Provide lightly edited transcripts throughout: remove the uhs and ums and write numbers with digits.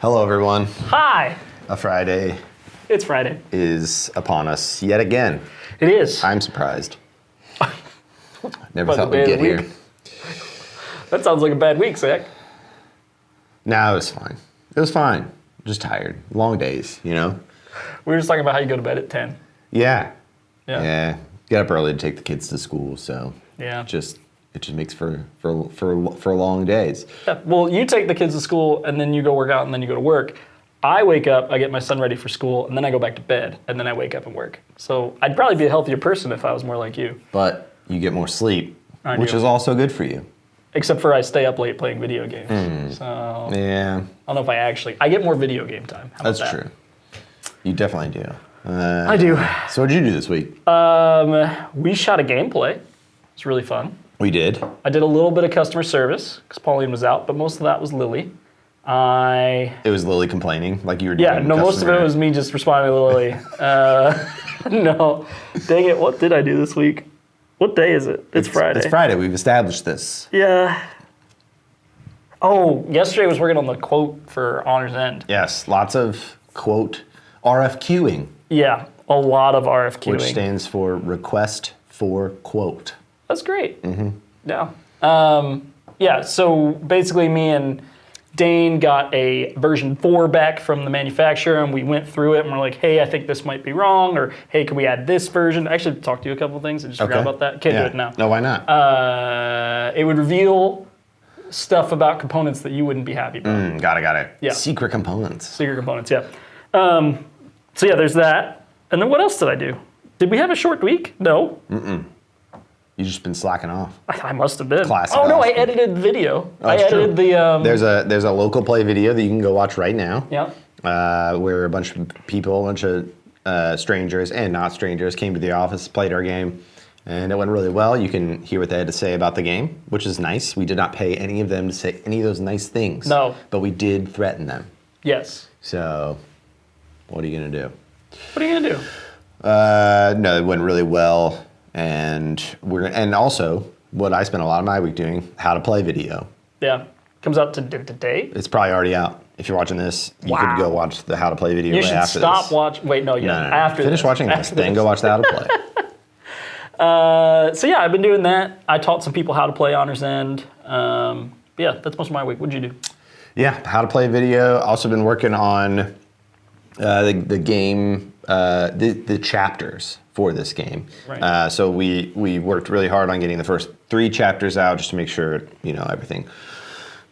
Hello, everyone. Hi. A Friday It's Friday. is upon us yet again. It is. I'm surprised. Never By the thought day we'd of get the here. week. That sounds like a bad week, Zac. No, it was fine. It was fine. Just tired. Long days, you know? We were just talking about how you go to bed at 10. Yeah. Yeah. Yeah. Get up early to take the kids to school, so Yeah. it just makes for long days. Yeah. Well, you take the kids to school, and then you go work out, and then you go to work. I wake up, I get my son ready for school, and then I go back to bed, and then I wake up and work. So I'd probably be a healthier person if I was more like you. But you get more sleep, I which do. is also good for you. Except for I stay up late playing video games. So Yeah, I don't know if I get more video game time. How about that's true. You definitely do. I do. So what did you do this week? We shot a gameplay. It's really fun. We did. I did a little bit of customer service because Pauline was out, but most of that was Lily. It was Lily complaining, like you were doing. Yeah, no, most of it was me just responding to Lily. No, dang it, what did I do this week? What day is it? It's Friday. It's Friday. We've established this. Yeah. Oh, yesterday I was working on the quote for Honor's End. Yes, lots of, quote, RFQing, Yeah, a lot of RFQing. which stands for request for quote. That's great. Mm-hmm. Yeah. Yeah, so basically me and Dane got a version 4 back from the manufacturer, and we went through it, and we're like, hey, I think this might be wrong, or hey, can we add this version? I actually talked to you a couple of things. I just forgot about that. Can't do it now. No, why not? It would reveal stuff about components that you wouldn't be happy about. Got it. Yeah. Secret components. Secret components, yeah. So yeah, there's that. And then what else did I do? Did we have a short week? No. You've just been slacking off. I must have been. Classic Oh no, I Austin. edited video. I That's edited true. the. There's a local play video that you can go watch right now. Yeah. Where a bunch of people, a bunch of strangers and not strangers came to the office, played our game, and it went really well. You can hear what they had to say about the game, which is nice. We did not pay any of them to say any of those nice things. No. But we did threaten them. Yes. So, what are you gonna do? What are you gonna do? No, it went really well, and also what I spent a lot of my week doing, how to play video. Yeah. Comes out today. It's probably already out. If you're watching this, you could go watch the how to play video You right should after stop this. watching. Wait, no, yeah. No. After Finish this. watching this, After then this. go watch the how to play. So yeah, I've been doing that. I taught some people how to play Honor's End. Yeah, that's most of my week. What'd you do? Yeah, how to play video. Also been working on the game, the chapters for this game. Right. So we worked really hard on getting the first 3 chapters out just to make sure everything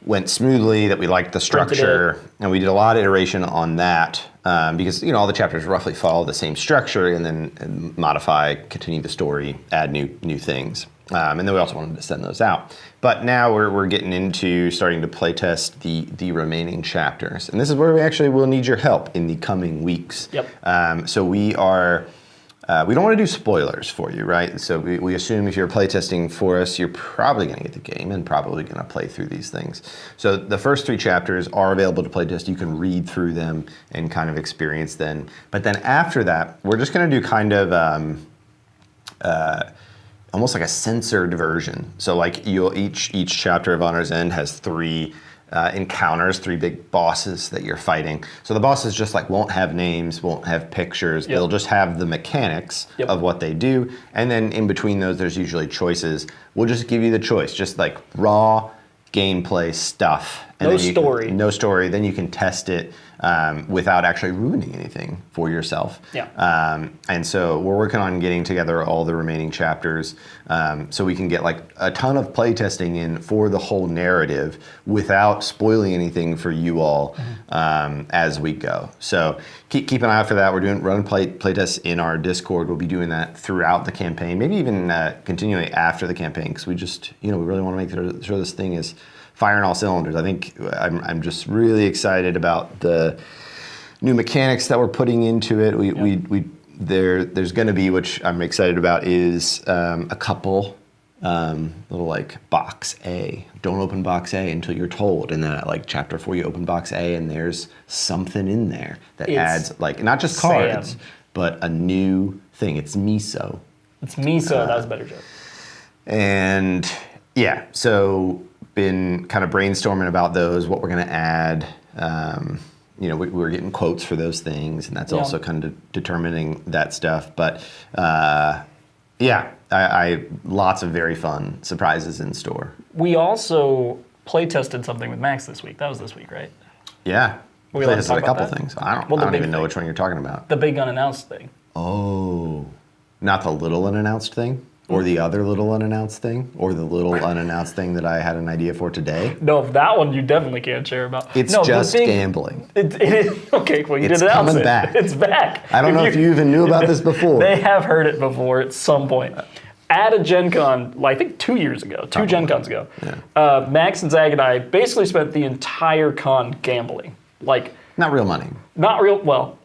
went smoothly, that we liked the structure, and we did a lot of iteration on that because all the chapters roughly follow the same structure, and then modify, continue the story, add new things, and then we also wanted to send those out. But now we're getting into starting to playtest the remaining chapters, and this is where we actually will need your help in the coming weeks. Yep. So we are. We don't want to do spoilers for you, right? So we assume if you're playtesting for us, you're probably going to get the game and probably going to play through these things. So the first 3 chapters are available to playtest. You can read through them and kind of experience them. But then after that, we're just going to do kind of almost like a censored version. So like each chapter of Honor's End has 3 encounters, 3 big bosses that you're fighting. So the bosses just won't have names, won't have pictures. Yep. They'll just have the mechanics of what they do. And then in between those, there's usually choices. We'll just give you the choice, just like raw gameplay stuff. And No then story. No story. Then you can test it without actually ruining anything for yourself. Yeah. And so we're working on getting together all the remaining chapters so we can get a ton of playtesting in for the whole narrative without spoiling anything for you all as we go. So keep an eye out for that. We're running playtests in our Discord. We'll be doing that throughout the campaign, maybe even continuing after the campaign, because we just, we really want to make sure this thing is firing all cylinders. I think I'm just really excited about the new mechanics that we're putting into it. There's going to be, which I'm excited about, is a couple little box A. Don't open box A until you're told, and then at chapter 4 you open box A and there's something in there that adds not just cards, but a new thing. It's miso. It's miso. That was a better joke. And yeah, so been kind of brainstorming about those, what we're going to add. we were getting quotes for those things, and that's also kind of determining that stuff. But I lots of very fun surprises in store. We also play tested something with Max this week. That was this week, right? Yeah. We Play tested a couple that? things. I don't even know which one you're talking about. The big unannounced thing. Oh, not the little unannounced thing? Or the other little unannounced thing? Or the little unannounced thing that I had an idea for today? No, that one you definitely can't share about. It's just gambling. It is. Okay, well, you It's did announce coming it. back. It's back. I don't know if you even knew about this before. They have heard it before at some point. At a Gen Con, I think 2 years ago, two Gen Cons ago, Max and Zac and I basically spent the entire con gambling. Like, not real money. Not real, well,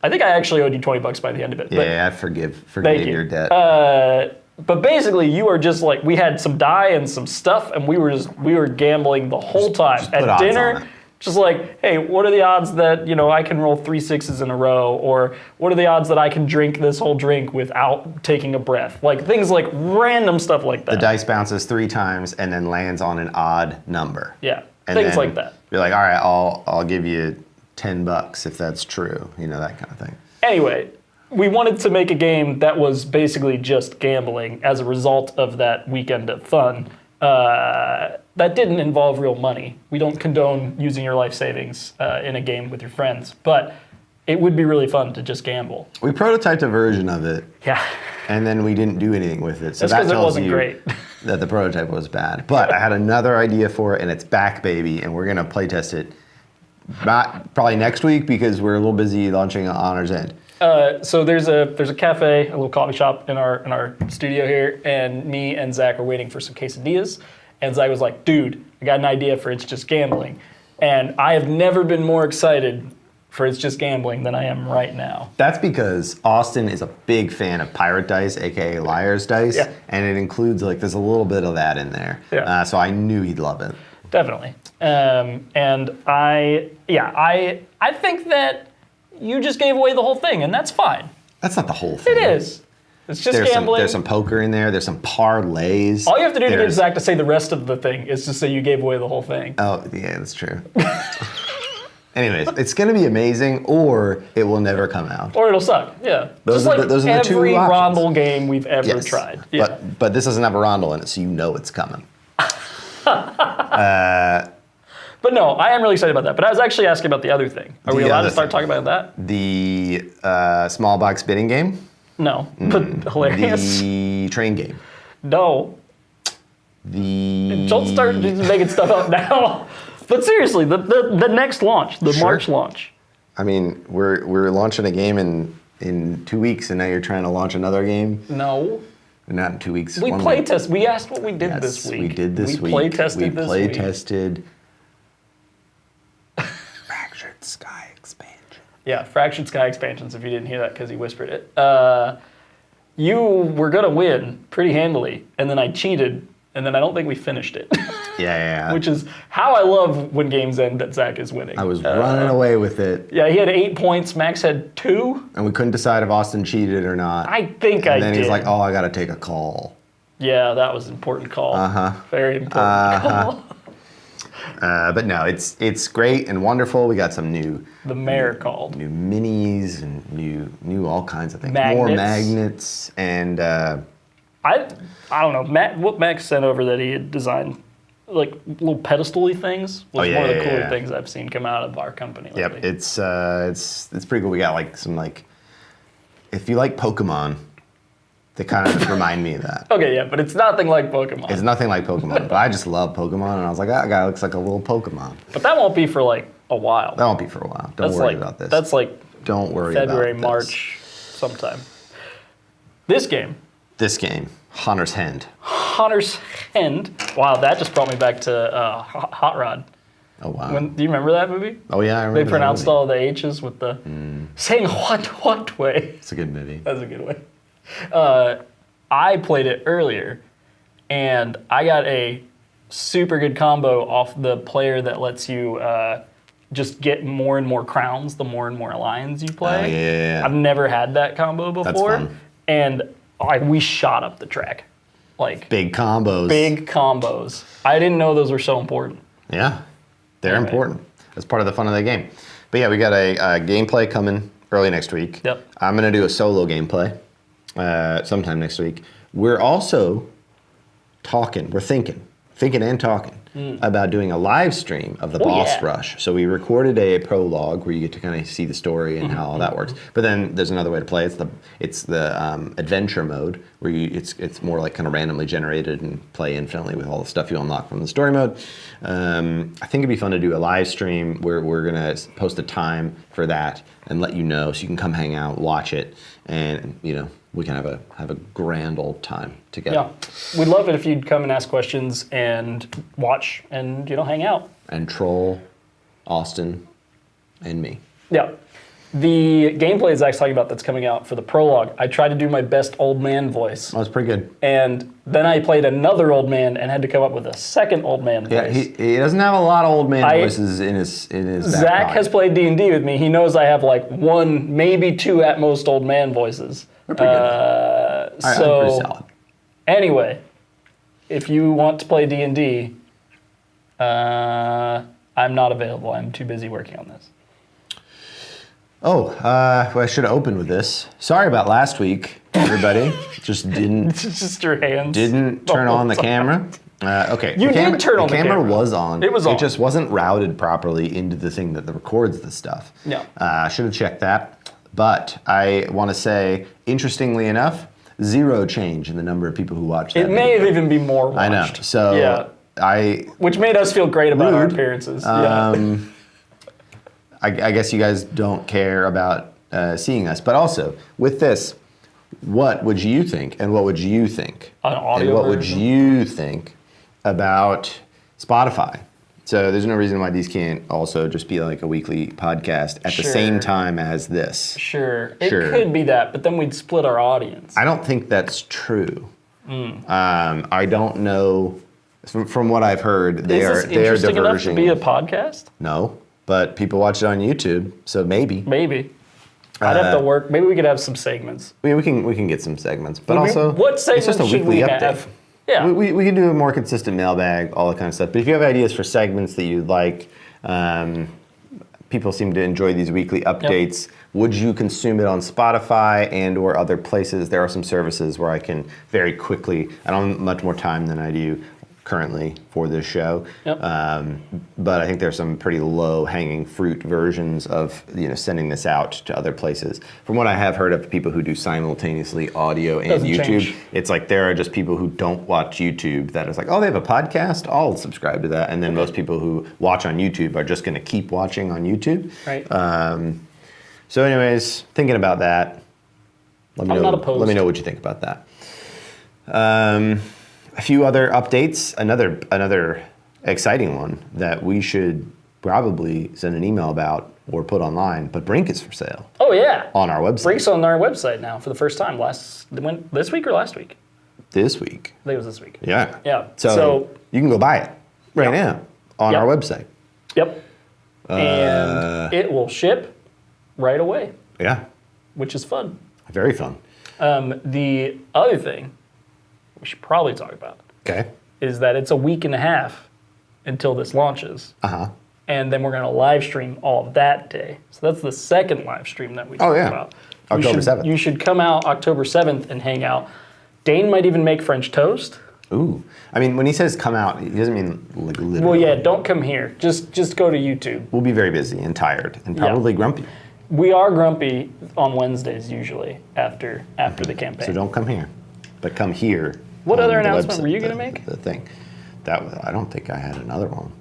I think I actually owed you $20 by the end of it. Yeah, I forgive your debt. But basically, you are just like, we had some die and some stuff, and we were gambling the whole time. Just put At odds dinner, on it. just like, hey, what are the odds that, I can roll 3 6s in a row? Or what are the odds that I can drink this whole drink without taking a breath? Like, things like random stuff like that. The dice bounces 3 times and then lands on an odd number. Yeah, And things then like that. You're like, all right, I'll give you $10 if that's true. That kind of thing. Anyway, we wanted to make a game that was basically just gambling as a result of that weekend of fun. That didn't involve real money. We don't condone using your life savings in a game with your friends, but it would be really fun to just gamble. We prototyped a version of it. Yeah. And then we didn't do anything with it. So That's that because it tells wasn't you great. that the prototype was bad. But I had another idea for it, and it's back, baby, and we're going to play test it probably next week because we're a little busy launching on Honor's End. So there's a cafe, a little coffee shop in our studio here, and me and Zac are waiting for some quesadillas. And Zac was like, dude, I got an idea for It's Just Gambling. And I have never been more excited for It's Just Gambling than I am right now. That's because Austin is a big fan of pirate dice, aka liar's dice, and it includes there's a little bit of that in there. Yeah. So I knew he'd love it. Definitely. And I think that you just gave away the whole thing, and that's fine. That's not the whole thing. It is. It's just gambling. There's some poker in there. There's some parlays. All you have to do to get Zac to say the rest of the thing is to say you gave away the whole thing. Oh, yeah, that's true. Anyways, it's going to be amazing, or it will never come out. Or it'll suck, yeah. Those just are the two every options. Rondel game we've ever Yes. tried. Yeah. But this doesn't have a Rondel in it, so you know it's coming. But no, I am really excited about that. But I was actually asking about the other thing. Are we allowed to start talking about that? The small box bidding game? No, but hilarious. The train game? No. The... Don't start making stuff up now. But seriously, the next launch, the March launch. I mean, we're launching a game in 2 weeks, and now you're trying to launch another game? No. Not in 2 weeks. We play test. We asked what we did this week. We did this week. We play tested this week. We play tested Fractured Sky Expansion. Yeah, Fractured Sky Expansions, if you didn't hear that because he whispered it. You were going to win pretty handily, and then I cheated, and then I don't think we finished it. Yeah. Which is how I love when games end that Zac is winning. I was running away with it. Yeah, he had 8 points. Max had 2. And we couldn't decide if Austin cheated or not. I think I did. And then he's like, oh, I got to take a call. Yeah, that was an important call. Very important call. But no, it's great and wonderful. We got some new... The mayor called. New minis and new all kinds of things. Magnets. More magnets and... I don't know. What Max sent over that he had designed, like little pedestal-y things, was one of the cooler things I've seen come out of our company lately. Yep, it's pretty cool. We got some if you like Pokemon, they kind of remind me of that. Okay, yeah, but it's nothing like Pokemon. It's nothing like Pokemon, but I just love Pokemon, and I was like, that guy looks like a little Pokemon. But that won't be for a while. That won't be for a while. Don't worry about this. That's don't worry February, about this. March, sometime. This game, Hunter's End. Hunter's End. Wow, that just brought me back to Hot Rod. Oh, wow. Do you remember that movie? Oh, yeah, I remember They pronounced that movie. all the H's with the saying what way. It's a good movie. That's a good way. I played it earlier, and I got a super good combo off the player that lets you just get more and more crowns the more and more lions you play. Oh, yeah. I've never had that combo before. That's fun. And we shot up the track. Big combos. Big combos. I didn't know those were so important. Yeah, they're important. That's part of the fun of the game. But yeah, we got a gameplay coming early next week. Yep. I'm gonna do a solo gameplay sometime next week. We're also talking. We're thinking and talking about doing a live stream of the boss rush. So we recorded a prologue where you get to kind of see the story and how all that works. But then there's another way to play. It's the adventure mode where it's more like kind of randomly generated and play infinitely with all the stuff you unlock from the story mode. I think it'd be fun to do a live stream where we're gonna post a time for that and let you know so you can come hang out, watch it, and we can have a grand old time together. Yeah, we'd love it if you'd come and ask questions and watch and hang out. And troll Austin and me. Yeah. The gameplay Zach's talking about that's coming out for the prologue, I tried to do my best old man voice. Oh, that's pretty good. And then I played another old man and had to come up with a second old man voice. Yeah, he doesn't have a lot of old man voices in his back Zach pocket. has played D&D with me. He knows I have like one, maybe two at most old man voices. They're pretty good. So pretty solid. Anyway, if you want to play D&D, I'm not available. I'm too busy working on this. Oh, well, I should have opened with this. Sorry about last week, everybody. Just didn't Just your hands. didn't turn on the camera. Okay. You did turn on the camera. The camera was on. It was on. It just wasn't routed properly into the thing that records the stuff. Yeah. I should have checked that. But I want to say, interestingly enough, 0 change in the number of people who watched that It may have even been more watched. I know. So yeah. Which made us feel great about our appearances. I guess you guys don't care about seeing us. But also, with this, what would you think? And what would you think? An audio And what would version? you think about Spotify? So there's no reason why these can't also just be like a weekly podcast at the same time as this. Sure. It could be that, but then we'd split our audience. I don't think that's true. I don't know. From what I've heard, they are interesting enough to diverging. be a podcast? No, but people watch it on YouTube, so maybe. Maybe. I'd have to work. Maybe we could have some segments. I mean, we can get some segments, but also what segments it's just a should weekly we update. have? Yeah. We can do a more consistent mailbag, all that kind of stuff. But if you have ideas for segments that you'd like, people seem to enjoy these weekly updates. Yep. Would you consume it on Spotify and or other places? There are some services where I can very quickly, I don't have much more time than I do currently for this show. Yep. But I think there's some pretty low hanging fruit versions of sending this out to other places. From what I have heard of people who do simultaneously audio and Doesn't YouTube, change. it's like there are just people who don't watch YouTube that is like, oh, they have a podcast? I'll subscribe to that. And then most people who watch on YouTube are just going to keep watching on YouTube. Right. So anyways, thinking about that. Let me not opposed. Let me know what you think about that. A few other updates. Another exciting one that we should probably send an email about or put online. But Brink is for sale Oh, yeah. on our website Brink's on our website now for the first time. This week or last week? this week. I think it was this week. Yeah. Yeah. So you can go buy it right now on our website. Yep. And it will ship right away, Yeah. which is fun. Very fun. The other thing we should probably talk about Okay. is that it's a week and a half until this launches. And then we're going to live stream all of that day. So that's the second live stream that we talked about. October 7th. You should come out October 7th and hang out. Dane might even make French toast. Ooh. I mean, when he says come out, he doesn't mean like literally. Well, yeah, don't come here. Just go to YouTube. We'll be very busy and tired and probably grumpy. We are grumpy on Wednesdays usually after the campaign. So don't come here, but come here. What on other the announcement website, were you going to make? The thing. I don't think I had another one.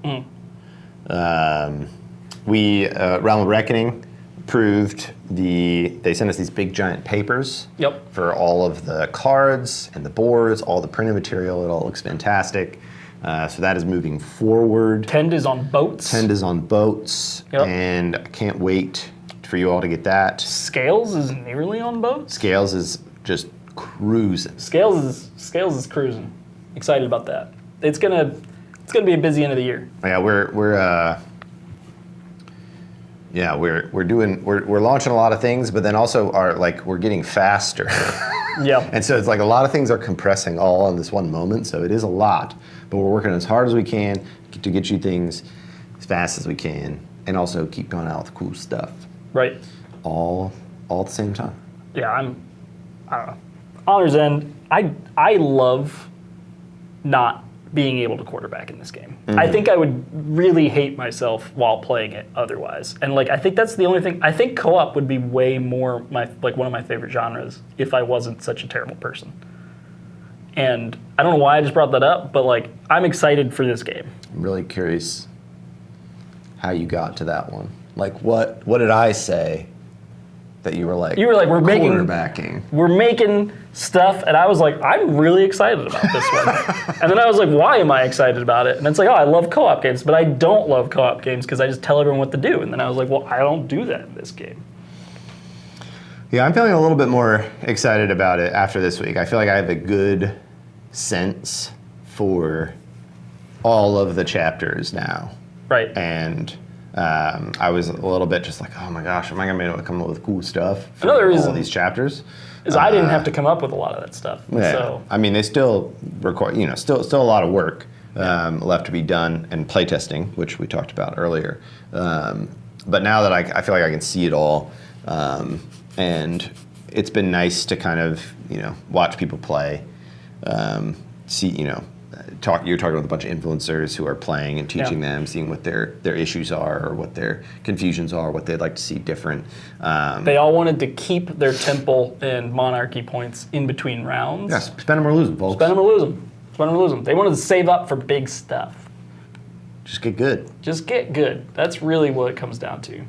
Realm of Reckoning approved they sent us these big giant papers for all of the cards and the boards, all the printed material. It all looks fantastic. So that is moving forward. Tend is on boats. And I can't wait for you all to get that. Scales is nearly on boats. Scales is just cruising. Scales is cruising. Excited about that. It's gonna be a busy end of the year. Yeah, we're launching a lot of things, but then also we're getting faster. Yeah. And so it's like a lot of things are compressing all in this one moment. So it is a lot, but we're working as hard as we can to get you things as fast as we can. and also keep going out with cool stuff. Right. All at the same time. Yeah, I don't know. Honor's End, I love not being able to quarterback in this game. I think I would really hate myself while playing it otherwise. And like I think that's the only thing. I think co-op would be way more one of my favorite genres if I wasn't such a terrible person. And I don't know why I just brought that up, but like I'm excited for this game. I'm really curious how you got to that one. Like what did I say that you were like we're making quarterbacking? We're making stuff, and I was like, I'm really excited about this one. And then I was like, why am I excited about it? And it's like, oh, I love co-op games, but I don't love co-op games because I just tell everyone what to do. And then I was like, well, I don't do that in this game. Yeah, I'm feeling a little bit more excited about it after this week. I feel like I have a good sense for all of the chapters now. Right. And I was a little bit just like, oh my gosh, am I gonna be able to come up with cool stuff for Another reason all these chapters? Is I didn't have to come up with a lot of that stuff. Yeah. So I mean, they still require, still a lot of work left to be done, and playtesting, which we talked about earlier. But now that I feel like I can see it all, and it's been nice to kind of watch people play, see you're talking with a bunch of influencers who are playing and teaching them, seeing what their issues are or what their confusions are, what they'd like to see different. They all wanted to keep their temple and monarchy points in between rounds. Yeah, spend them or lose them, folks. Spend them or lose them. Spend them or lose them. They wanted to save up for big stuff. Just get good. Just get good. That's really what it comes down to.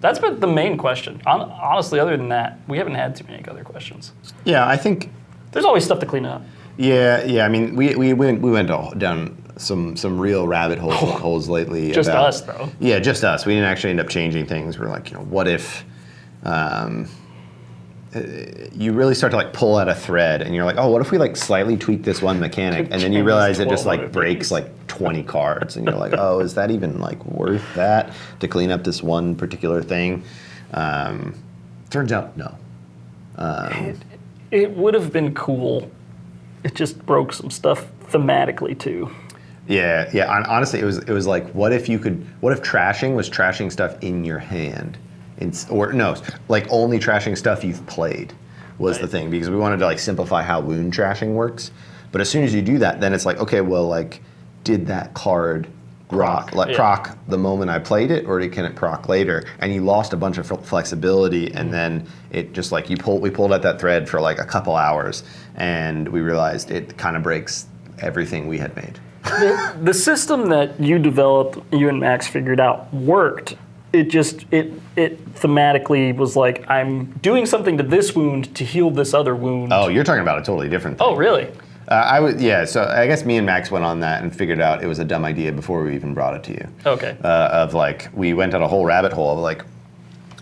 That's been the main question. Honestly, other than that, we haven't had too many other questions. Yeah, I think there's always stuff to clean up. Yeah. I mean, we went down some real rabbit holes lately. Just us, though. Yeah, just us. We didn't actually end up changing things. We're like, what if you really start to like pull at a thread, and you're like, oh, what if we like slightly tweak this one mechanic, and then you realize it just like breaks like 20 cards, and you're like, oh, is that even like worth that to clean up this one particular thing? Turns out, no. It would have been cool. It just broke some stuff thematically too. Yeah. Honestly, it was like, what if trashing was trashing stuff in your hand, like only trashing stuff you've played was the thing, because we wanted to like simplify how wound trashing works. But as soon as you do that, then it's like, okay, well, like, did that card proc the moment I played it, or can it proc later? And you lost a bunch of flexibility, and then it just like we pulled at that thread for like a couple hours, and we realized it kind of breaks everything we had made. The system that you developed, you and Max figured out, worked. It thematically was like, I'm doing something to this wound to heal this other wound. Oh, you're talking about a totally different thing. Oh, really? So I guess me and Max went on that and figured out it was a dumb idea before we even brought it to you. Okay. Of like, we went down a whole rabbit hole of like,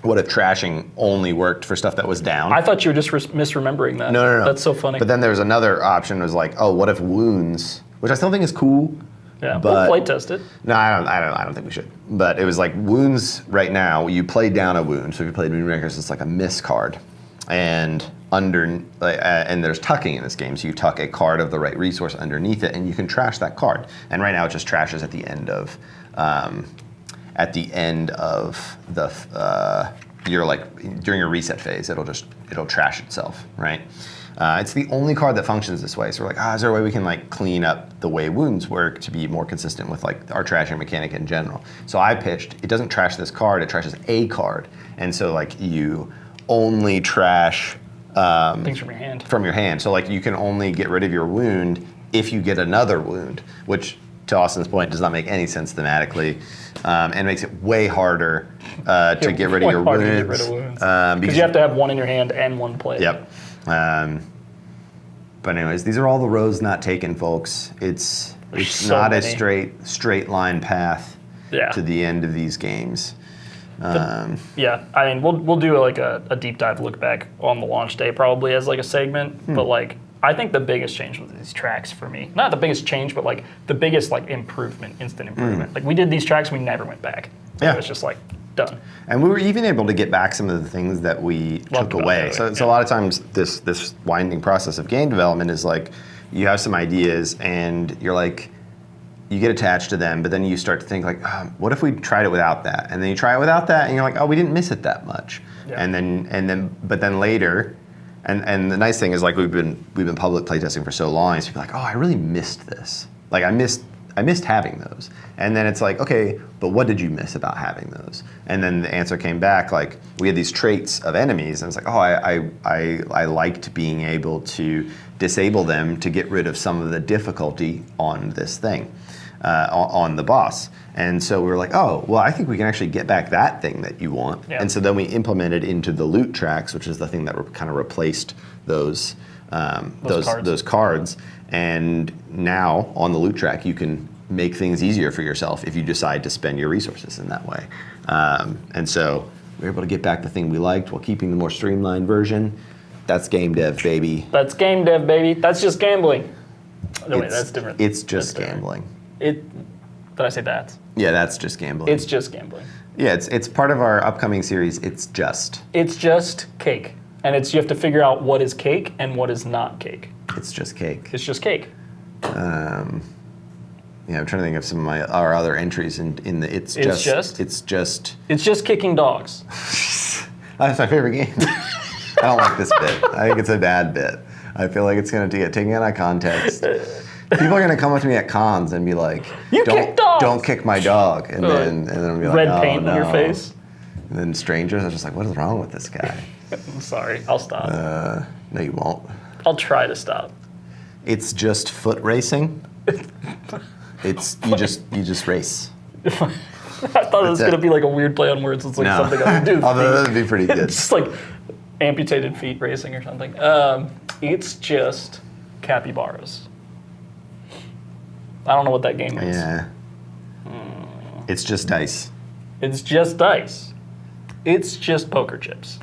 what if trashing only worked for stuff that was down? I thought you were just misremembering that. No. That's so funny. But then there was another option, was like, oh, what if wounds, which I still think is cool. Yeah, but we'll play test it. No, I don't think we should. But it was like, wounds right now, you play down a wound. So if you played Moonrakers, it's like a miss card. And and there's tucking in this game, so you tuck a card of the right resource underneath it, and you can trash that card. And right now, it just trashes at the end of during your reset phase, it'll trash itself, right? It's the only card that functions this way. So we're like, is there a way we can like clean up the way wounds work to be more consistent with like our trashing mechanic in general? So I pitched, it doesn't trash this card, it trashes a card, and so like you only trash things from your hand. From your hand. So like you can only get rid of your wound if you get another wound, which to Austin's point does not make any sense thematically, and makes it way harder to get rid of your wounds. Because you have to have one in your hand and one played. Yep. But anyways, these are all the roads not taken, folks. It's so not many. a straight line path to the end of these games. I mean, we'll do like a deep dive look back on the launch day probably as like a segment, but like I think the biggest change with these tracks for me, not the biggest change, but like the biggest like instant improvement. Like we did these tracks, we never went back. It was just like done. And we were even able to get back some of the things that we took away. So a lot of times this winding process of game development is like, you have some ideas and you're like, you get attached to them, but then you start to think like, what if we tried it without that? And then you try it without that, and you're like, oh, we didn't miss it that much. Yeah. But then later, and the nice thing is like we've been public playtesting for so long, is people are like, oh, I really missed this. Like I missed having those. And then it's like, okay, but what did you miss about having those? And then the answer came back like, we had these traits of enemies, and it's like, oh, I liked being able to disable them to get rid of some of the difficulty on this thing, on the boss. And so we were like, oh, well, I think we can actually get back that thing that you want. Yeah. And so then we implemented into the loot tracks, which is the thing that kind of replaced those cards. And now on the loot track, you can make things easier for yourself if you decide to spend your resources in that way. And so we were able to get back the thing we liked while keeping the more streamlined version. That's game dev, baby. That's game dev, baby. That's just gambling. No, wait, that's different. It's just gambling. Did I say that? Yeah, that's just gambling. It's just gambling. Yeah, it's part of our upcoming series. It's just cake. And you have to figure out what is cake and what is not cake. It's just cake. It's just cake. Yeah, I'm trying to think of some of our other entries in the It's just kicking dogs. That's my favorite game. I don't like this bit. I think it's a bad bit. I feel like it's going to get taken out of context. People are going to come up to me at cons and be like, don't kick my dog. And then I'll be like, red paint on your face. And then strangers are just like, what is wrong with this guy? I'm sorry. I'll stop. No, you won't. I'll try to stop. It's just foot racing. You just race. I thought it was going to be like a weird play on words. It's like something I would do. Although that would be pretty good. It's just like amputated feet racing or something. It's just capybaras. I don't know what that game is. Yeah. It's just dice. It's just dice. It's just poker chips.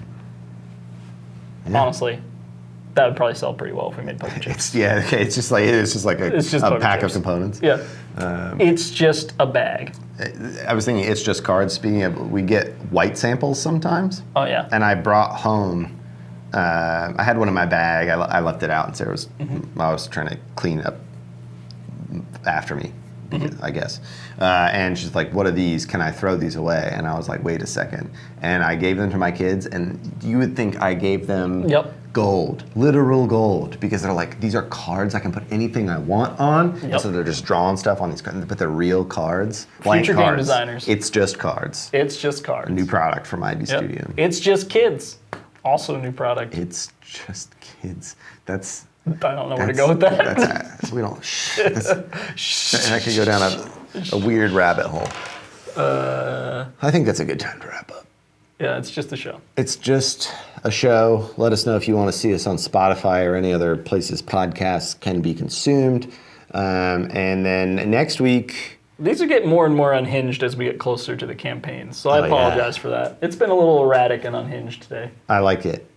Yeah. Honestly, that would probably sell pretty well if we made poker chips. It's just like a pack of components. Yeah. It's just a bag. I was thinking it's just cards. Speaking of, we get white samples sometimes. Oh yeah. And I brought home. I had one in my bag. I left it out, and Sarah was. I was trying to clean up after me, I guess. And she's like, "What are these? Can I throw these away?" And I was like, "Wait a second." And I gave them to my kids, and you would think I gave them gold, literal gold, because they're like, these are cards I can put anything I want on. And so they're just drawing stuff on these cards, but they're real cards. Future game designers. It's just cards. It's just cards. A new product from IB Studio. It's just kids. Also a new product. It's just kids. I don't know where to go with that. We don't. I could go down a weird rabbit hole. I think that's a good time to wrap up. Yeah, it's just a show. It's just a show. Let us know if you want to see us on Spotify or any other places podcasts can be consumed. And then next week... These are getting more and more unhinged as we get closer to the campaign, so I apologize for that. It's been a little erratic and unhinged today. I like it.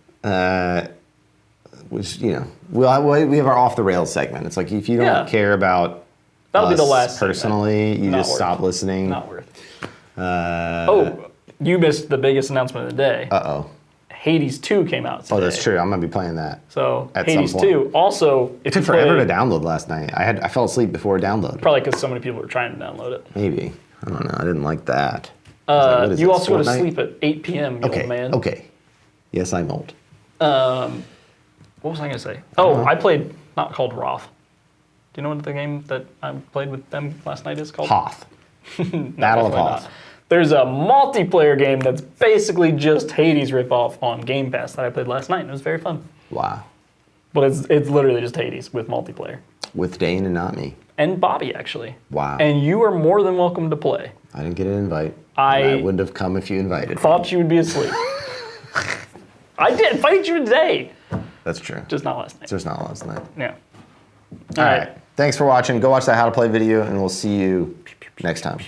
Which, we have our off the rails segment. It's like if you don't care about that'll be the last personally, you just stop listening. Not worth it. You missed the biggest announcement of the day. Hades 2 came out today. Oh, that's true. I'm going to be playing that. So Hades 2. Also, it took forever to download last night. I fell asleep before it downloaded. Probably because so many people were trying to download it. Maybe. I don't know. I didn't like that. You also go to sleep at 8 p.m., you old man. Okay. Yes, I'm old. What was I going to say? I played not called Roth. Do you know what the game that I played with them last night is called? Hoth. Battle of Hoth. Not. There's a multiplayer game that's basically just Hades ripoff on Game Pass that I played last night, and it was very fun. Wow. But it's literally just Hades with multiplayer. With Dane and not me. And Bobby, actually. Wow. And you are more than welcome to play. I didn't get an invite. I wouldn't have come if you invited me. Thought you would be asleep. I did. Invited you today. That's true. Just not last night. Just not last night. Yeah. All right. Thanks for watching. Go watch that How to Play video, and we'll see you next time.